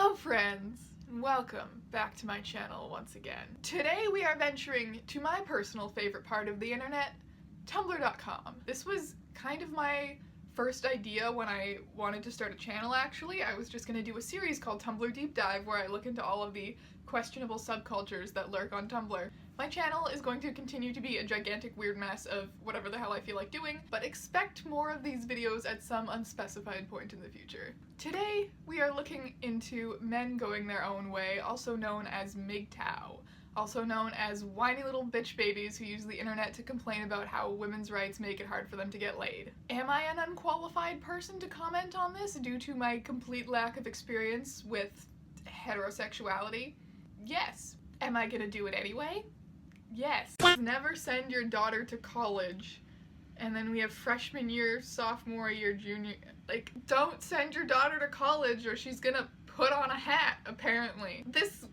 Hello friends, and welcome back to my channel once again. Today we are venturing to my personal favorite part of the internet, Tumblr.com. This was kind of my first idea when I wanted to start a channel actually. I was just gonna do a series called Tumblr Deep Dive where I look into all of the questionable subcultures that lurk on Tumblr. My channel is going to continue to be a gigantic weird mess of whatever the hell I feel like doing, but expect more of these videos at some unspecified point in the future. Today, we are looking into men going their own way, also known as Mgtow, also known as whiny little bitch babies who use the internet to complain about how women's rights make it hard for them to get laid. Am I an unqualified person to comment on this due to my complete lack of experience with heterosexuality? Yes. Am I gonna do it anyway? Yes. Never send your daughter to college. And then we have freshman year, sophomore year, junior. Like, don't send your daughter to college or she's gonna put on a hat, apparently. This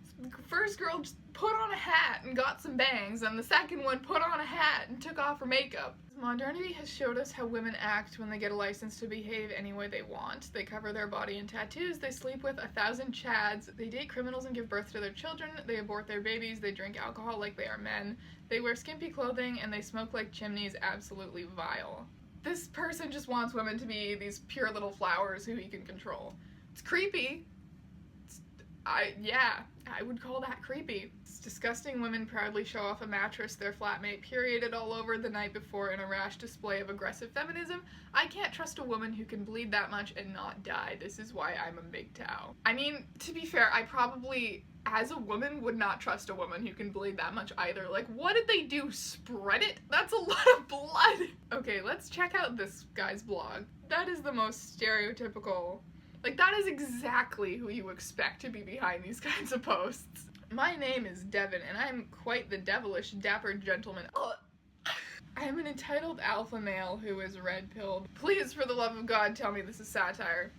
first girl just put on a hat and got some bangs, and the second one put on a hat and took off her makeup. Modernity has showed us how women act when they get a license to behave any way they want. They cover their body in tattoos, they sleep with 1,000 chads, they date criminals and give birth to their children, they abort their babies, they drink alcohol like they are men, they wear skimpy clothing, and they smoke like chimneys. Absolutely vile. This person just wants women to be these pure little flowers who he can control. It's creepy. Yeah, I would call that creepy. It's disgusting. Women proudly show off a mattress their flatmate perioded all over the night before in a rash display of aggressive feminism. I can't trust a woman who can bleed that much and not die. This is why I'm a Mgtow. I mean, to be fair, I probably, as a woman, would not trust a woman who can bleed that much either. Like, what did they do? Spread it? That's a lot of blood! Okay, let's check out this guy's blog. That is the most stereotypical. Like, that is exactly who you expect to be behind these kinds of posts. My name is Devin, and I'm quite the devilish, dapper gentleman. I am an entitled alpha male who is red-pilled. Please, for the love of God, tell me this is satire.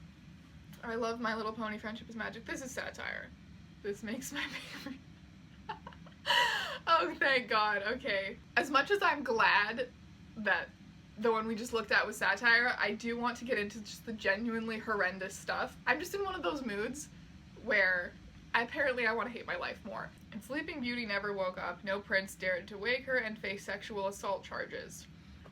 I love My Little Pony, Friendship is Magic. This is satire. This makes my favorite. Oh, thank God. Okay. As much as I'm glad that the one we just looked at was satire, I do want to get into just the genuinely horrendous stuff. I'm just in one of those moods where apparently I want to hate my life more. And Sleeping Beauty never woke up. No prince dared to wake her and face sexual assault charges.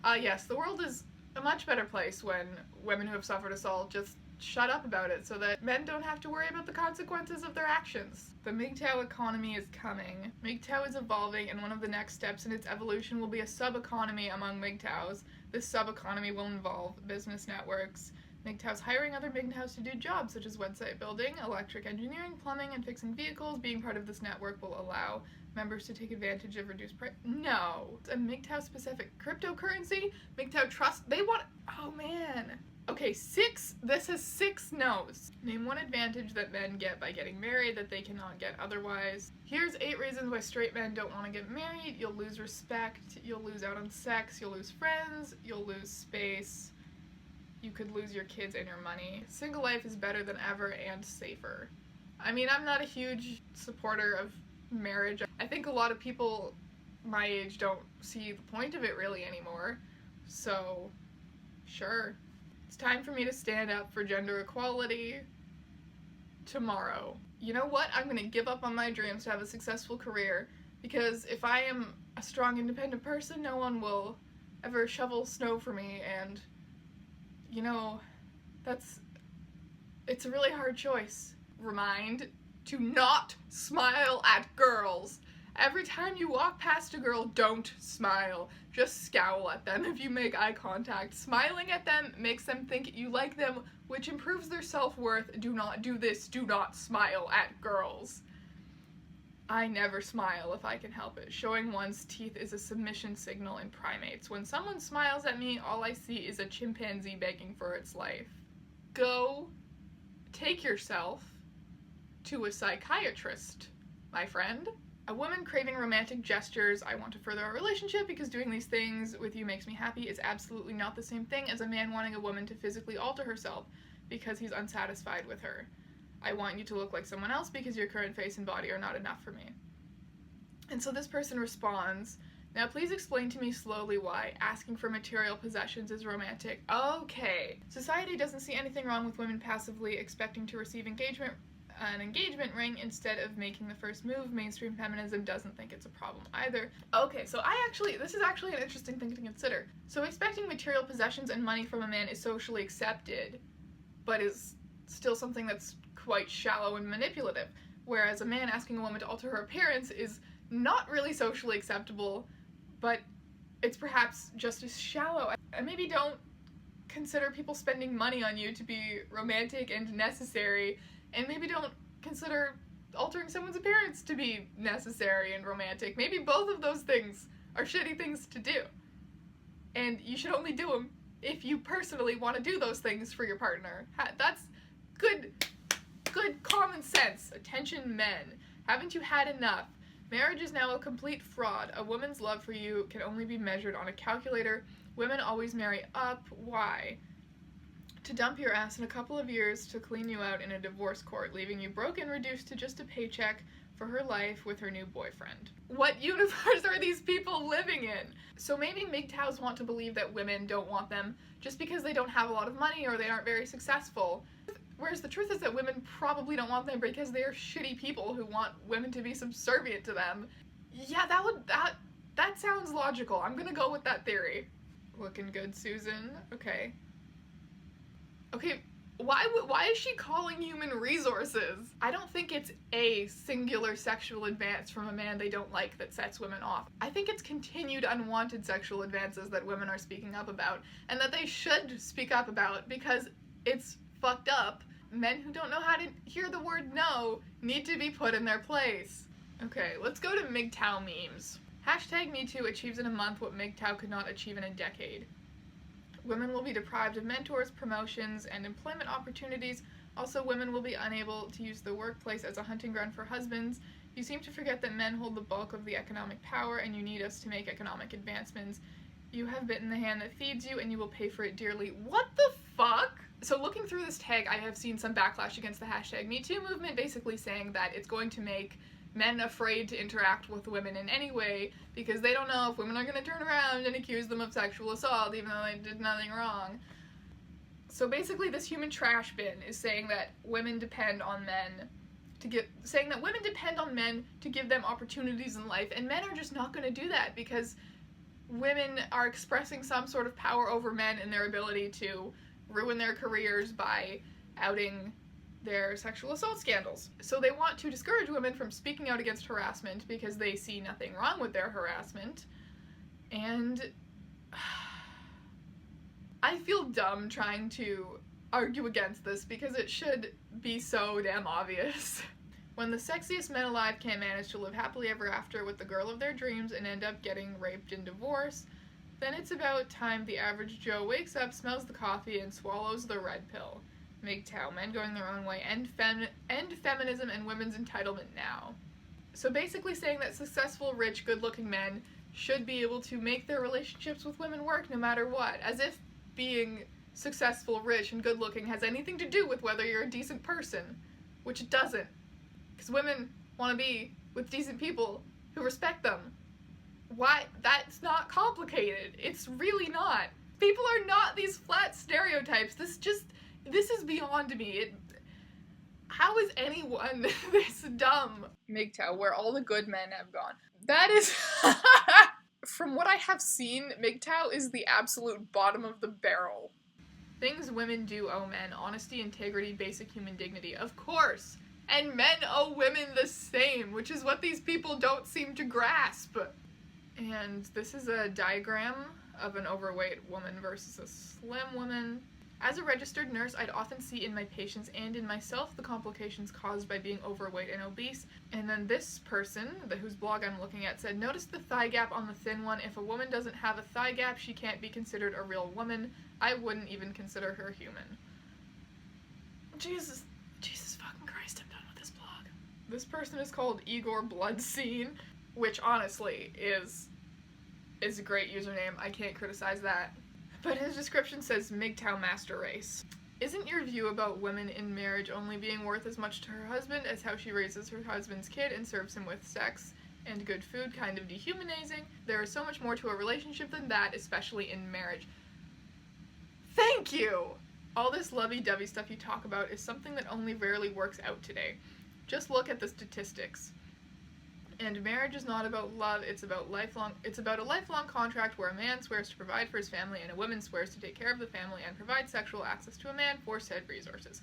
Yes, the world is a much better place when women who have suffered assault just shut up about it so that men don't have to worry about the consequences of their actions. The Mgtow economy is coming. Mgtow is evolving, and one of the next steps in its evolution will be a sub-economy among Mgtows. This sub-economy will involve business networks. Mgtows hiring other Mgtows to do jobs such as website building, electric engineering, plumbing, and fixing vehicles. Being part of this network will allow members to take advantage of reduced price. No! It's a Mgtow-specific cryptocurrency? Mgtow trust? They want— oh man. Okay, this has 6 no's. Name one advantage that men get by getting married that they cannot get otherwise. Here's 8 reasons why straight men don't want to get married. You'll lose respect, you'll lose out on sex, you'll lose friends, you'll lose space, you could lose your kids and your money. Single life is better than ever and safer. I mean, I'm not a huge supporter of marriage. I think a lot of people my age don't see the point of it really anymore, so sure. It's time for me to stand up for gender equality tomorrow. You know what? I'm gonna give up on my dreams to have a successful career, because if I am a strong, independent person, no one will ever shovel snow for me, and, you know, it's a really hard choice. Remind to not smile at girls. Every time you walk past a girl, don't smile. Just scowl at them if you make eye contact. Smiling at them makes them think you like them, which improves their self-worth. Do not do this. Do not smile at girls. I never smile if I can help it. Showing one's teeth is a submission signal in primates. When someone smiles at me, all I see is a chimpanzee begging for its life. Go take yourself to a psychiatrist, my friend. A woman craving romantic gestures, I want to further our relationship because doing these things with you makes me happy, is absolutely not the same thing as a man wanting a woman to physically alter herself because he's unsatisfied with her. I want you to look like someone else because your current face and body are not enough for me. And so this person responds, now please explain to me slowly why asking for material possessions is romantic. Okay. Society doesn't see anything wrong with women passively expecting to receive engagement an engagement ring instead of making the first move. Mainstream feminism doesn't think it's a problem either. Okay, so this is actually an interesting thing to consider. So expecting material possessions and money from a man is socially accepted, but is still something that's quite shallow and manipulative. Whereas a man asking a woman to alter her appearance is not really socially acceptable, but it's perhaps just as shallow. And maybe don't consider people spending money on you to be romantic and necessary, and maybe don't consider altering someone's appearance to be necessary and romantic. Maybe both of those things are shitty things to do. And you should only do them if you personally want to do those things for your partner. That's good common sense. Attention, men. Haven't you had enough? Marriage is now a complete fraud. A woman's love for you can only be measured on a calculator. Women always marry up. Why? To dump your ass in a couple of years to clean you out in a divorce court, leaving you broke and reduced to just a paycheck for her life with her new boyfriend. What universe are these people living in? So maybe Mgtows want to believe that women don't want them just because they don't have a lot of money or they aren't very successful. Whereas the truth is that women probably don't want them because they are shitty people who want women to be subservient to them. Yeah, that sounds logical. I'm gonna go with that theory. Looking good, Susan. Okay. Okay, why is she calling human resources? I don't think it's a singular sexual advance from a man they don't like that sets women off. I think it's continued unwanted sexual advances that women are speaking up about, and that they should speak up about because it's fucked up. Men who don't know how to hear the word no need to be put in their place. Okay, let's go to Mgtow memes. Hashtag #MeToo achieves in a month what Mgtow could not achieve in a decade. Women will be deprived of mentors, promotions, and employment opportunities. Also, women will be unable to use the workplace as a hunting ground for husbands. You seem to forget that men hold the bulk of the economic power and you need us to make economic advancements. You have bitten the hand that feeds you and you will pay for it dearly. What the fuck? So looking through this tag, I have seen some backlash against the hashtag #MeToo movement, basically saying that it's going to make men afraid to interact with women in any way because they don't know if women are going to turn around and accuse them of sexual assault even though they did nothing wrong. So basically this human trash bin is saying that women depend on men to give them opportunities in life, and men are just not going to do that because women are expressing some sort of power over men in their ability to ruin their careers by outing their sexual assault scandals. So they want to discourage women from speaking out against harassment because they see nothing wrong with their harassment. And I feel dumb trying to argue against this because it should be so damn obvious. When the sexiest men alive can't manage to live happily ever after with the girl of their dreams and end up getting raped and divorced, then it's about time the average Joe wakes up, smells the coffee, and swallows the red pill. Mgtow, men going their own way, end feminism and women's entitlement now. So basically saying that successful, rich, good-looking men should be able to make their relationships with women work no matter what, as if being successful, rich, and good-looking has anything to do with whether you're a decent person, which it doesn't. Because women want to be with decent people who respect them. Why? That's not complicated. It's really not. People are not these flat stereotypes. This is beyond me. How is anyone this dumb? Mgtow, where all the good men have gone. That is... From what I have seen, Mgtow is the absolute bottom of the barrel. Things women do owe men: honesty, integrity, basic human dignity. Of course! And men owe women the same, which is what these people don't seem to grasp. And this is a diagram of an overweight woman versus a slim woman. As a registered nurse, I'd often see in my patients and in myself the complications caused by being overweight and obese. And then this person, whose blog I'm looking at, said, notice the thigh gap on the thin one. If a woman doesn't have a thigh gap, she can't be considered a real woman. I wouldn't even consider her human. Jesus fucking Christ, I'm done with this blog. This person is called Igor Bloodscene, which honestly is a great username. I can't criticize that. But his description says Mgtow master race. Isn't your view about women in marriage only being worth as much to her husband as how she raises her husband's kid and serves him with sex and good food kind of dehumanizing? There is so much more to a relationship than that, especially in marriage. Thank you! All this lovey-dovey stuff you talk about is something that only rarely works out today. Just look at the statistics. And marriage is not about love, it's about a lifelong contract where a man swears to provide for his family and a woman swears to take care of the family and provide sexual access to a man for said resources.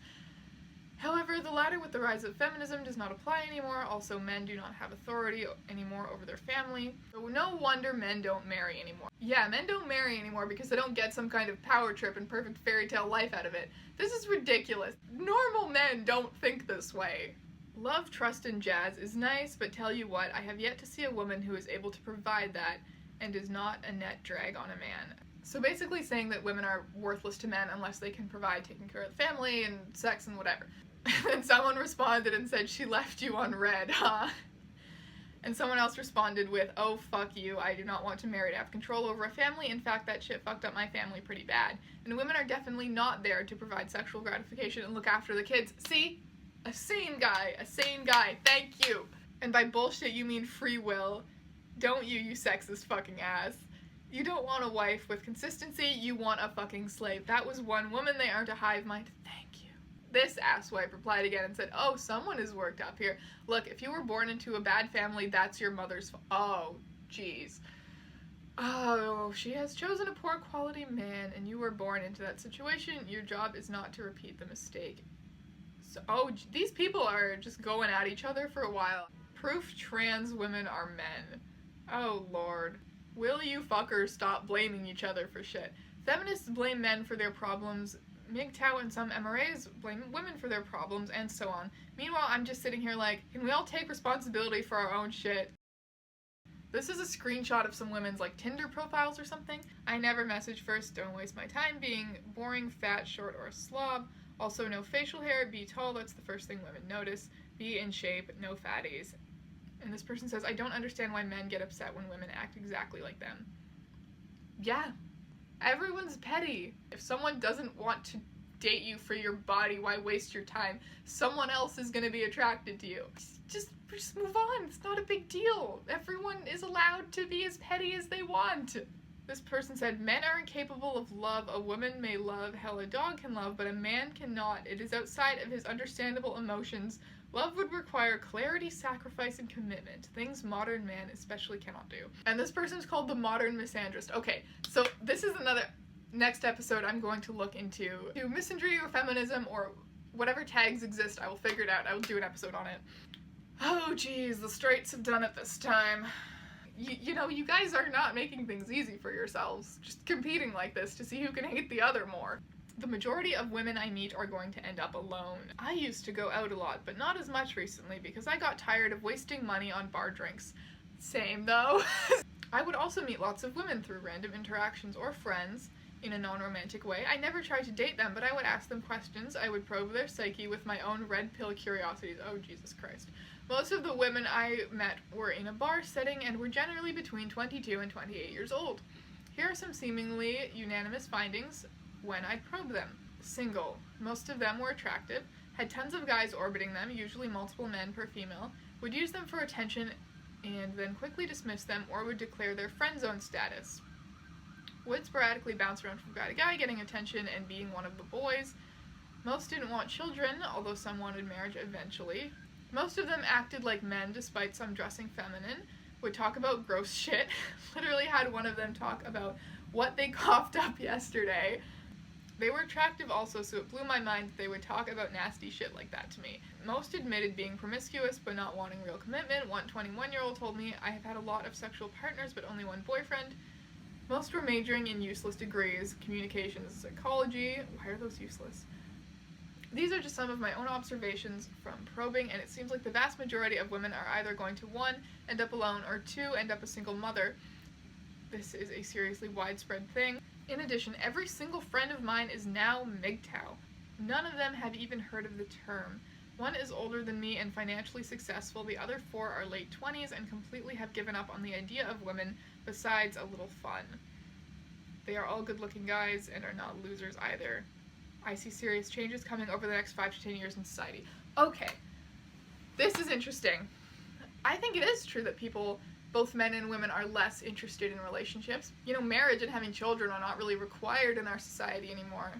However, the latter with the rise of feminism does not apply anymore. Also, men do not have authority anymore over their family. So no wonder men don't marry anymore. Yeah, men don't marry anymore because they don't get some kind of power trip and perfect fairy tale life out of it. This is ridiculous. Normal men don't think this way. Love, trust, and jazz is nice, but tell you what, I have yet to see a woman who is able to provide that and is not a net drag on a man. So basically saying that women are worthless to men unless they can provide taking care of the family and sex and whatever. And someone responded and said, she left you on red, huh? And someone else responded with, oh fuck you, I do not want to marry to have control over a family. In fact, that shit fucked up my family pretty bad. And women are definitely not there to provide sexual gratification and look after the kids. See? A sane guy, thank you. And by bullshit you mean free will. Don't you, you sexist fucking ass. You don't want a wife with consistency, you want a fucking slave. That was one woman, they aren't a hive mind. Thank you. This asswipe replied again and said, oh, someone is worked up here. Look, if you were born into a bad family, that's your mother's fault. Oh, jeez. Oh, she has chosen a poor quality man and you were born into that situation. Your job is not to repeat the mistake. So, oh, these people are just going at each other for a while. Proof trans women are men. Oh, Lord. Will you fuckers stop blaming each other for shit? Feminists blame men for their problems. Mgtow and some MRAs blame women for their problems, and so on. Meanwhile, I'm just sitting here like, can we all take responsibility for our own shit? This is a screenshot of some women's, like, Tinder profiles or something. I never message first, don't waste my time being boring, fat, short, or a slob. Also, no facial hair, be tall, that's the first thing women notice. Be in shape, no fatties. And this person says, I don't understand why men get upset when women act exactly like them. Yeah. Everyone's petty. If someone doesn't want to date you for your body, why waste your time? Someone else is gonna be attracted to you. Just move on, it's not a big deal. Everyone is allowed to be as petty as they want. This person said, men are incapable of love. A woman may love, hell, a dog can love, but a man cannot. It is outside of his understandable emotions. Love would require clarity, sacrifice, and commitment. Things modern man especially cannot do. And this person's called the modern misandrist. Okay, so this is another, next episode I'm going to look into misandry or feminism or whatever tags exist. I will figure it out. I will do an episode on it. Oh geez, the straights have done it this time. You know, you guys are not making things easy for yourselves, just competing like this to see who can hate the other more. The majority of women I meet are going to end up alone. I used to go out a lot, but not as much recently because I got tired of wasting money on bar drinks. Same though. I would also meet lots of women through random interactions or friends in a non-romantic way. I never tried to date them, but I would ask them questions. I would probe their psyche with my own red pill curiosities. Oh, Jesus Christ. Most of the women I met were in a bar setting and were generally between 22 and 28 years old. Here are some seemingly unanimous findings when I'd probe them. Single. Most of them were attractive, had tons of guys orbiting them, usually multiple men per female, would use them for attention and then quickly dismiss them or would declare their friend zone status. Would sporadically bounce around from guy to guy, getting attention and being one of the boys. Most didn't want children, although some wanted marriage eventually. Most of them acted like men despite some dressing feminine, would talk about gross shit. Literally had one of them talk about what they coughed up yesterday. They were attractive also, so it blew my mind that they would talk about nasty shit like that to me. Most admitted being promiscuous but not wanting real commitment. One 21-year-old told me, I have had a lot of sexual partners but only one boyfriend. Most were majoring in useless degrees, communications, psychology. Why are those useless? These are just some of my own observations from probing, and it seems like the vast majority of women are either going to 1, end up alone, or 2, end up a single mother. This is a seriously widespread thing. In addition, every single friend of mine is now Mgtow. None of them have even heard of the term. One is older than me and financially successful, the other 4 are late 20s and completely have given up on the idea of women, besides a little fun. They are all good-looking guys and are not losers either. I see serious changes coming over the next 5 to 10 years in society. Okay, this is interesting. I think it is true that people, both men and women, are less interested in relationships. You know, marriage and having children are not really required in our society anymore.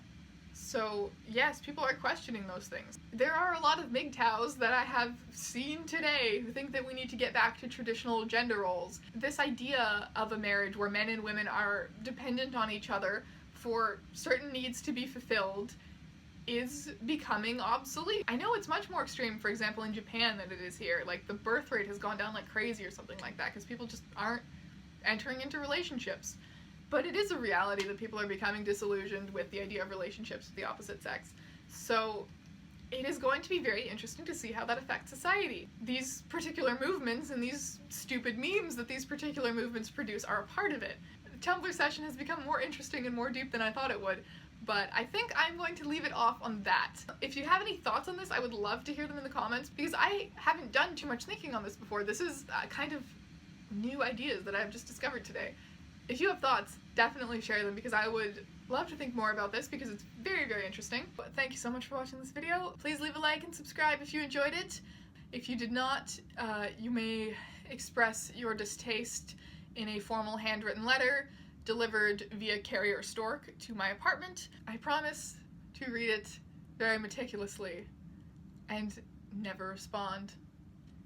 So, yes, people are questioning those things. There are a lot of Mgtows that I have seen today who think that we need to get back to traditional gender roles. This idea of a marriage where men and women are dependent on each other for certain needs to be fulfilled is becoming obsolete. I know it's much more extreme, for example, in Japan than it is here. Like, the birth rate has gone down like crazy or something like that because people just aren't entering into relationships. But it is a reality that people are becoming disillusioned with the idea of relationships with the opposite sex. So it is going to be very interesting to see how that affects society. These particular movements and these stupid memes that these particular movements produce are a part of it. The Tumblr session has become more interesting and more deep than I thought it would, but I think I'm going to leave it off on that. If you have any thoughts on this, I would love to hear them in the comments, because I haven't done too much thinking on this before. This is kind of new ideas that I've just discovered today. If you have thoughts, definitely share them, because I would love to think more about this, because it's very, very interesting. But thank you so much for watching this video. Please leave a like and subscribe if you enjoyed it. If you did not, you may express your distaste in a formal handwritten letter delivered via carrier stork to my apartment. I promise to read it very meticulously and never respond.